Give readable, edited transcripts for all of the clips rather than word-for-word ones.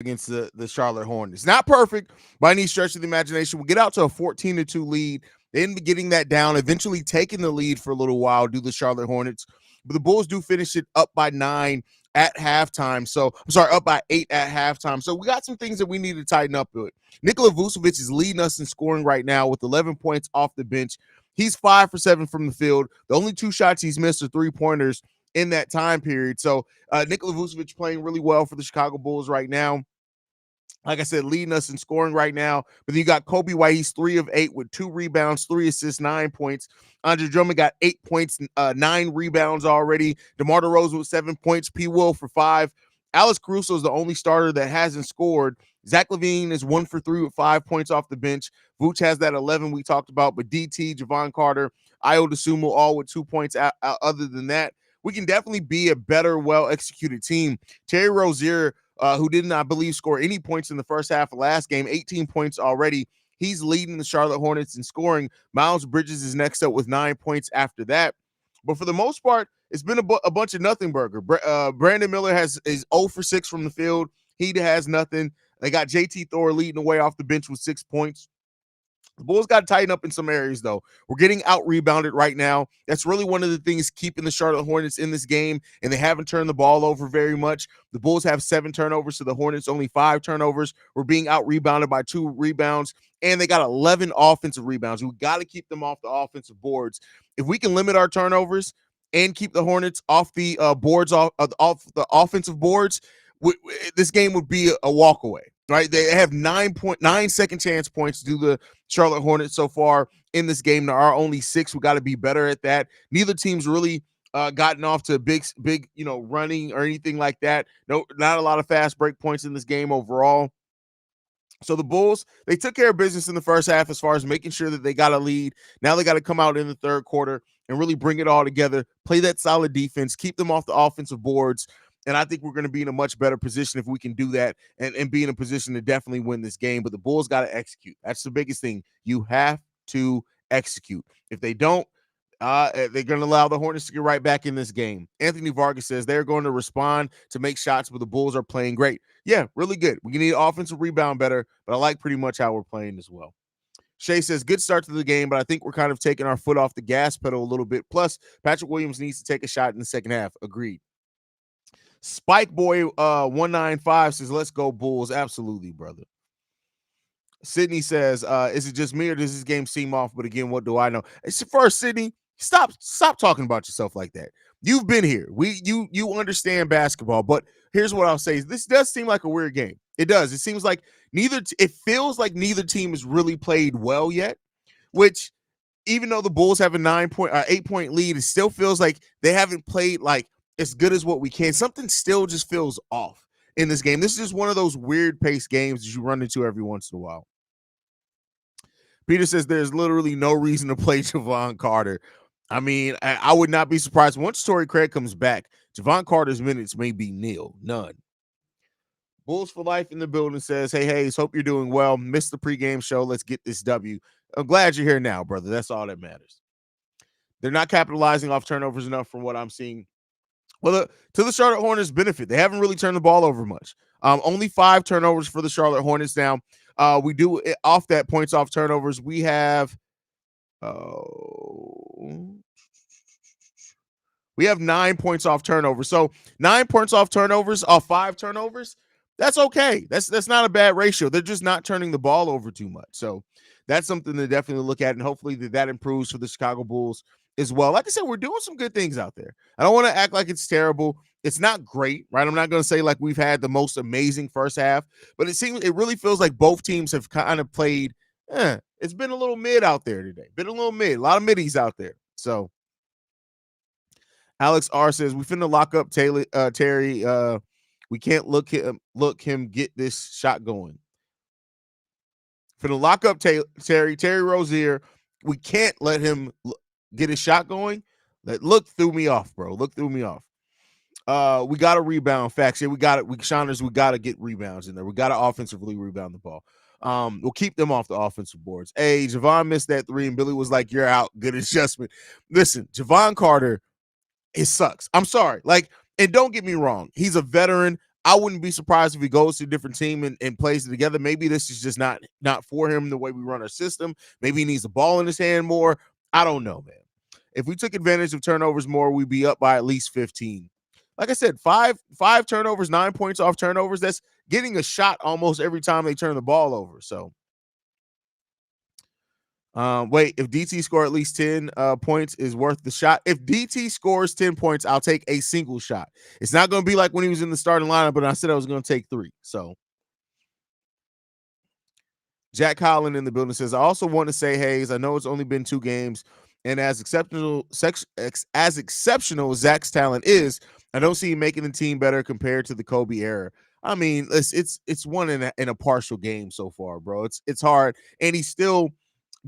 against the Charlotte Hornets. Not perfect by any stretch of the imagination. We'll get out to a 14-2 lead, then getting that down, eventually taking the lead for a little while, do the Charlotte Hornets. But the Bulls do finish it up by 9 at halftime. So, I'm sorry, up by 8 at halftime. So, we got some things that we need to tighten up with. Nikola Vucevic is leading us in scoring right now with 11 points off the bench. He's 5 for 7 from the field. The only 2 shots he's missed are 3-pointers in that time period. So, Nikola Vucevic playing really well for the Chicago Bulls right now. Like I said, leading us in scoring right now. But then you got Kobe White. He's 3 of 8 with 2 rebounds, 3 assists, 9 points. Andre Drummond got 8 points, 9 rebounds already. DeMar DeRozan with 7 points. P. Will for 5. Alex Caruso is the only starter that hasn't scored. Zach LaVine is 1 for 3 with 5 points off the bench. Vooch has that 11 we talked about. But DT, Javon Carter, Ayo Dosunmu all with 2 points. Other than that, we can definitely be a better, well-executed team. Terry Rozier, who didn't, I believe, score any points in the first half of last game, 18 points already. He's leading the Charlotte Hornets in scoring. Miles Bridges is next up with 9 points after that. But for the most part, it's been a bunch of nothing burger. Brandon Miller is 0 for 6 from the field. He has nothing. They got JT Thor leading the way off the bench with 6 points. The Bulls got to tighten up in some areas, though. We're getting out-rebounded right now. That's really one of the things keeping the Charlotte Hornets in this game, and they haven't turned the ball over very much. The Bulls have 7 turnovers to the Hornets, only 5 turnovers. We're being out-rebounded by 2 rebounds, and they got 11 offensive rebounds. We got to keep them off the offensive boards. If we can limit our turnovers and keep the Hornets off the boards, off the offensive boards, this game would be a walk away. Right, they have 9 second chance points to do the Charlotte Hornets so far in this game. There are only 6. We got to be better at that. Neither team's really gotten off to big, running or anything like that. No, not a lot of fast break points in this game overall. So the Bulls, they took care of business in the first half as far as making sure that they got a lead. Now they got to come out in the third quarter and really bring it all together, play that solid defense, keep them off the offensive boards. And I think we're going to be in a much better position if we can do that and be in a position to definitely win this game. But the Bulls got to execute. That's the biggest thing. You have to execute. If they don't, they're going to allow the Hornets to get right back in this game. Anthony Vargas says they're going to respond to make shots, but the Bulls are playing great. Yeah, really good. We need offensive rebound better, but I like pretty much how we're playing as well. Shay says, good start to the game, but I think we're kind of taking our foot off the gas pedal a little bit. Plus, Patrick Williams needs to take a shot in the second half. Agreed. Spike Boy 195 says, let's go Bulls. Absolutely, brother. Sydney says, is it just me or does this game seem off? But again, what do I know? It's first, Sydney, stop talking about yourself like that. You've been here. You understand basketball, but here's what I'll say. This does seem like a weird game. It does. It seems like it feels like neither team has really played well yet, which even though the Bulls have a 8-point lead, it still feels like they haven't played like as good as what we can. Something still just feels off in this game. This is just one of those weird pace games that you run into every once in a while. Peter says there's literally no reason to play Javon Carter. I mean, I would not be surprised. Once Torrey Craig comes back, Javon Carter's minutes may be nil. None. Bulls for Life in the building says, hey, Haize, hope you're doing well. Missed the pregame show. Let's get this W. I'm glad you're here now, brother. That's all that matters. They're not capitalizing off turnovers enough from what I'm seeing. Well, to the Charlotte Hornets' benefit, they haven't really turned the ball over much. Only 5 turnovers for the Charlotte Hornets now. We do off that points off turnovers. We have 9 points off turnovers. So 9 points off turnovers off 5 turnovers. That's okay. That's not a bad ratio. They're just not turning the ball over too much. So that's something to definitely look at, and hopefully that improves for the Chicago Bulls as well. Like I said, we're doing some good things out there. I don't want to act like it's terrible. It's not great, right? I'm not going to say like we've had the most amazing first half, but it really feels like both teams have kind of played. It's been a little mid out there today. Been a little mid. A lot of middies out there. So Alex R says we finna lock up Terry. We can't look him get this shot going. Finna lock up Terry Rozier. We can't let him get his shot going. Look threw me off, bro. Look threw me off. We got to rebound. Facts. Yeah, we got it. We got to get rebounds in there. We got to offensively rebound the ball. We'll keep them off the offensive boards. Hey, Javon missed that 3, and Billy was like, "You're out." Good adjustment. Listen, Javon Carter, it sucks. I'm sorry. And don't get me wrong. He's a veteran. I wouldn't be surprised if he goes to a different team and plays it together. Maybe this is just not for him the way we run our system. Maybe he needs the ball in his hand more. I don't know, man. If we took advantage of turnovers more, we'd be up by at least 15. Like I said, five turnovers, 9 points off turnovers. That's getting a shot almost every time they turn the ball over. So wait, if DT score at least 10 points is worth the shot. If DT scores 10 points, I'll take a single shot. It's not going to be like when he was in the starting lineup, but I said I was going to take 3. So Jack Holland in the building says, I also want to say, Haize, I know it's only been 2 games, and as exceptional as Zach's talent is, I don't see him making the team better compared to the Kobe era. I mean, it's one in a partial game so far, bro. It's hard, and he's still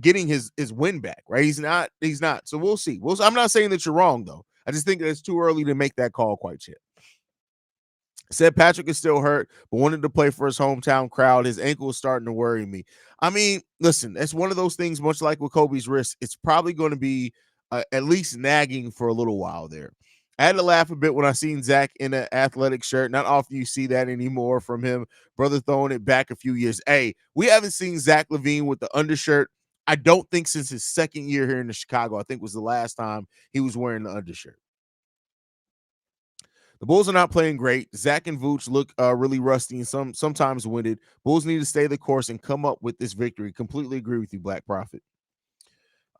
getting his win back, right? He's not. So we'll see. I'm not saying that you're wrong though. I just think that it's too early to make that call quite yet. Said Patrick is still hurt, but wanted to play for his hometown crowd. His ankle is starting to worry me. I mean, listen, it's one of those things, much like with Kobe's wrist, it's probably going to be at least nagging for a little while there. I had to laugh a bit when I seen Zach in an athletic shirt. Not often you see that anymore from him. Brother throwing it back a few years. Hey, we haven't seen Zach LaVine with the undershirt, I don't think, since his second year here in the Chicago. I think was the last time he was wearing the undershirt. The Bulls are not playing great. Zach and Vooch look really rusty and sometimes winded. Bulls need to stay the course and come up with this victory. Completely agree with you, Black Prophet.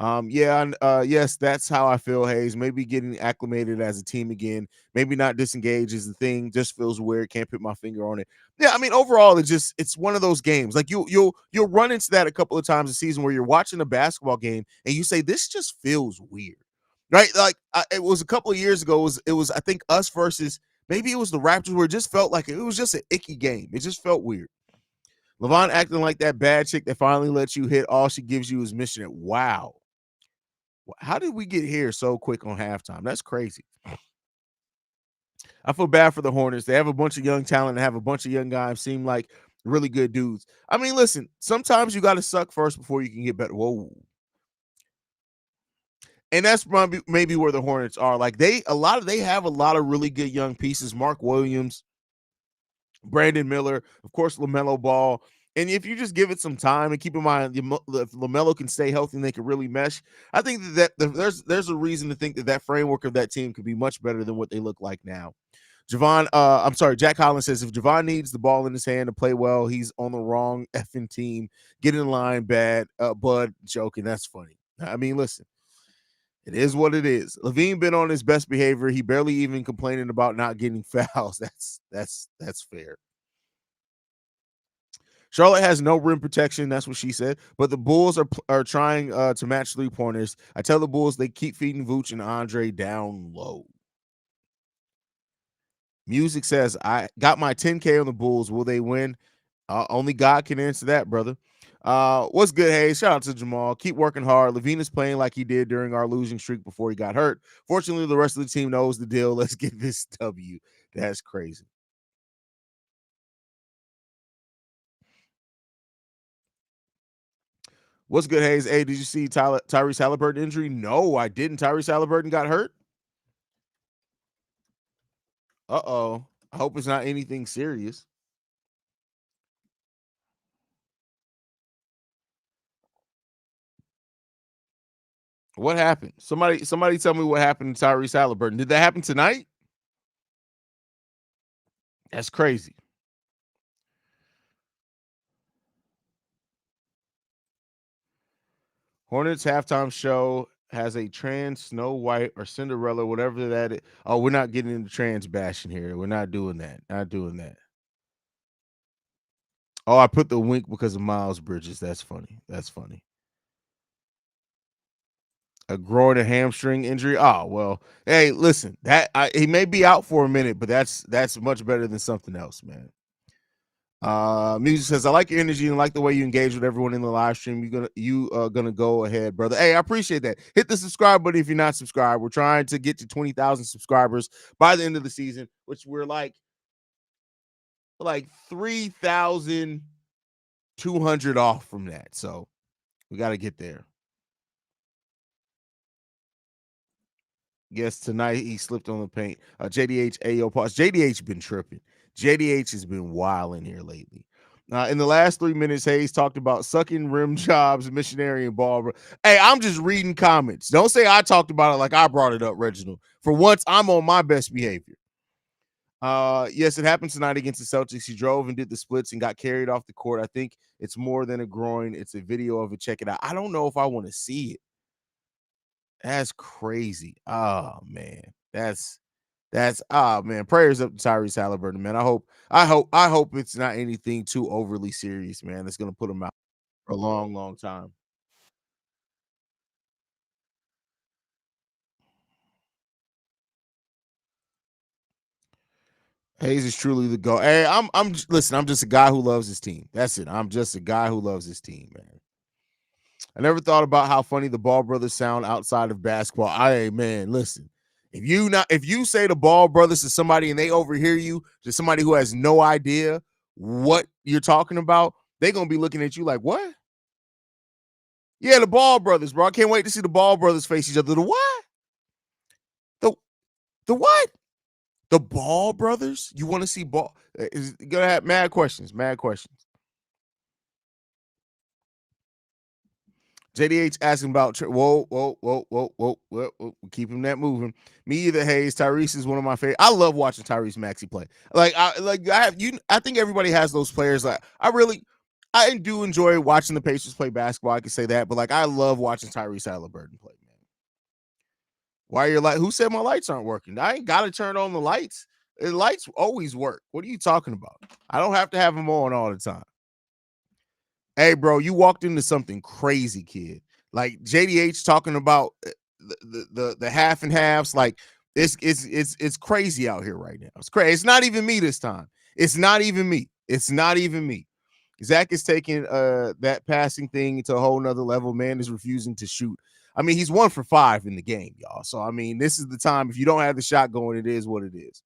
Yes, that's how I feel, Haize. Maybe getting acclimated as a team again. Maybe not disengage is the thing. Just feels weird. Can't put my finger on it. Yeah, I mean, overall, it's one of those games. Like you'll run into that a couple of times a season where you're watching a basketball game and you say this just feels weird, right? Like it was a couple of years ago. It was I think us versus maybe it was the Raptors where it just felt like it was just an icky game. It just felt weird. LeVon acting like that bad chick that finally lets you hit. All she gives you is mission. Wow. How did we get here so quick on halftime? That's crazy. I feel bad for the Hornets. They have a bunch of young talent and have a bunch of young guys seem like really good dudes. I mean, listen, sometimes you got to suck first before you can get better. Whoa. And that's maybe where the Hornets are. Like they have a lot of really good young pieces. Mark Williams, Brandon Miller, of course, LaMelo Ball. And if you just give it some time and keep in mind if LaMelo can stay healthy and they can really mesh, I think there's a reason to think that framework of that team could be much better than what they look like now. Jack Collins says if Javon needs the ball in his hand to play well, he's on the wrong effing team. Get in line, bad. Bud joking. That's funny. I mean, listen, it is what it is. Levine been on his best behavior. He barely even complaining about not getting fouls. That's fair. Charlotte has no rim protection. That's what she said. But the Bulls are trying to match 3-pointers. I tell the Bulls they keep feeding Vooch and Andre down low. Music says, I got my 10K on the Bulls. Will they win? Only God can answer that, brother. What's good, Haize? Shout out to Jamal. Keep working hard. Levine is playing like he did during our losing streak before he got hurt. Fortunately, the rest of the team knows the deal. Let's get this W. That's crazy. What's good, Haize? Hey, did you see Tyrese Halliburton injury? No, I didn't. Tyrese Halliburton got hurt? Uh-oh. I hope it's not anything serious. What happened? Somebody tell me what happened to Tyrese Halliburton. Did that happen tonight? That's crazy. Hornets halftime show has a trans Snow White or Cinderella, whatever that is. Oh, we're not getting into trans bashing here. We're not doing that. Not doing that. Oh, I put the wink because of Miles Bridges. That's funny. That's funny. A groin and hamstring injury. Oh well. Hey, listen. He may be out for a minute, but that's much better than something else, man. Music says, I like your energy and like the way you engage with everyone in the live stream. You gonna go ahead, brother. Hey, I appreciate that. Hit the subscribe button if you're not subscribed. We're trying to get to 20,000 subscribers by the end of the season, which we're like 3,200 off from that. So we got to get there. Yes, tonight he slipped on the paint. JDH Ayo pause. JDH been tripping. JDH has been wild in here lately. In the last 3 minutes, Haize talked about sucking rim jobs, missionary, and ball. Hey, I'm just reading comments. Don't say I talked about it like I brought it up, Reginald. For once, I'm on my best behavior. Yes, it happened tonight against the Celtics. He drove and did the splits and got carried off the court. I think it's more than a groin. It's a video of it. Check it out. I don't know if I want to see it. That's crazy. Oh man. That's man. Prayers up to Tyrese Halliburton, man. I hope it's not anything too overly serious, man. That's gonna put him out for a long, long time. Haize is truly the go. Hey, listen, I'm just a guy who loves his team. That's it. I'm just a guy who loves his team, man. I never thought about how funny the Ball brothers sound outside of basketball. Man, listen. If you say the Ball brothers to somebody and they overhear you, to somebody who has no idea what you're talking about, they're gonna be looking at you like, what? Yeah, the Ball brothers, bro. I can't wait to see the Ball brothers face each other. The what? The the what? The Ball brothers? You want to see Ball? Is gonna have mad questions. Mad questions. JDH asking about whoa. Keep him that moving. Me either. Haize. Tyrese is one of my favorite. I love watching Tyrese Maxey play. I think everybody has those players. I do enjoy watching the Pacers play basketball. I can say that, but I love watching Tyrese Halliburton play. Man, why are your light? Who said my lights aren't working? I ain't got to turn on the lights. The lights always work. What are you talking about? I don't have to have them on all the time. Hey, bro, you walked into something crazy, kid. Like JDH talking about the half and halves. Like it's crazy out here right now. It's crazy. It's not even me this time. It's not even me. It's not even me. Zach is taking that passing thing to a whole nother level. Man is refusing to shoot. I mean, he's 1 for 5 in the game, y'all. So I mean, this is the time. If you don't have the shot going, it is what it is.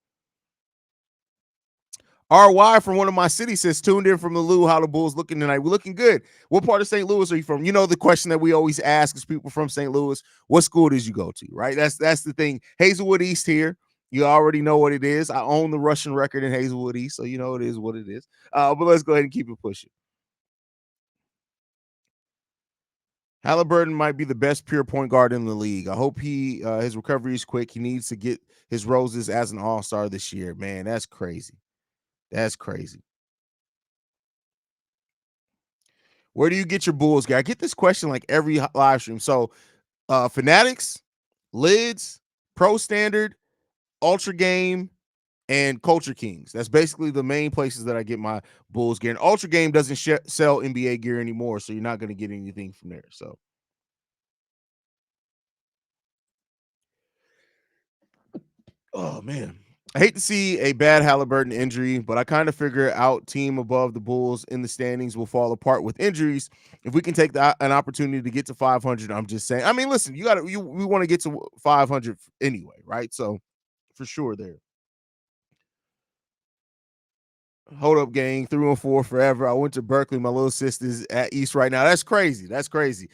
RY from one of my cities says, tuned in from the Lou. How the Bulls looking tonight? We're looking good. What part of St. Louis are you from? You know the question that we always ask is people from St. Louis, what school did you go to? Right? That's the thing. Hazelwood East here. You already know what it is. I own the Russian record in Hazelwood East, so you know it is what it is. But let's go ahead and keep it pushing. Halliburton might be the best pure point guard in the league. I hope his recovery is quick. He needs to get his roses as an all-star this year. Man, that's crazy. That's crazy. Where do you get your Bulls gear? I get this question like every live stream. So, Fanatics, Lids, Pro Standard, Ultra Game, and Culture Kings. That's basically the main places that I get my Bulls gear. And Ultra Game doesn't sell NBA gear anymore, so you're not going to get anything from there. So, oh man, I hate to see a bad Halliburton injury, but I kind of figure out team above the Bulls in the standings will fall apart with injuries. If we can take an opportunity to get to 500, I'm just saying. I mean, listen, we want to get to 500 anyway, right? So for sure there. Hold up, gang. 3-4 forever. I went to Berkeley. My little sister's at East right now. That's crazy. That's crazy.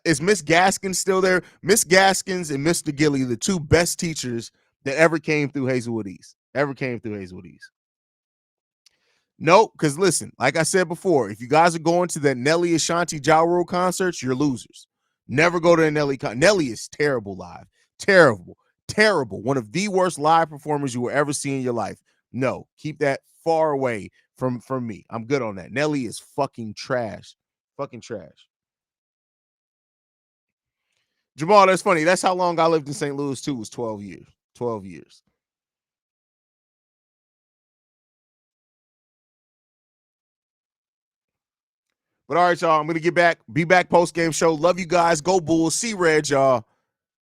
Is Miss Gaskins still there? Miss Gaskins and Mr. Gilly, the two best teachers that ever came through Hazelwood East. Ever came through Hazelwood East. Nope, because listen, like I said before, if you guys are going to that Nelly Ashanti Ja Rule concerts, you're losers. Never go to a Nelly Nelly is terrible live. Terrible. Terrible. One of the worst live performers you will ever see in your life. No, keep that far away from me. I'm good on that. Nelly is fucking trash. Fucking trash. Jamal, that's funny. That's how long I lived in St. Louis too, was 12 years. 12 years. But all right, y'all. I'm gonna be back post game show. Love you guys. Go Bulls. See Red, y'all.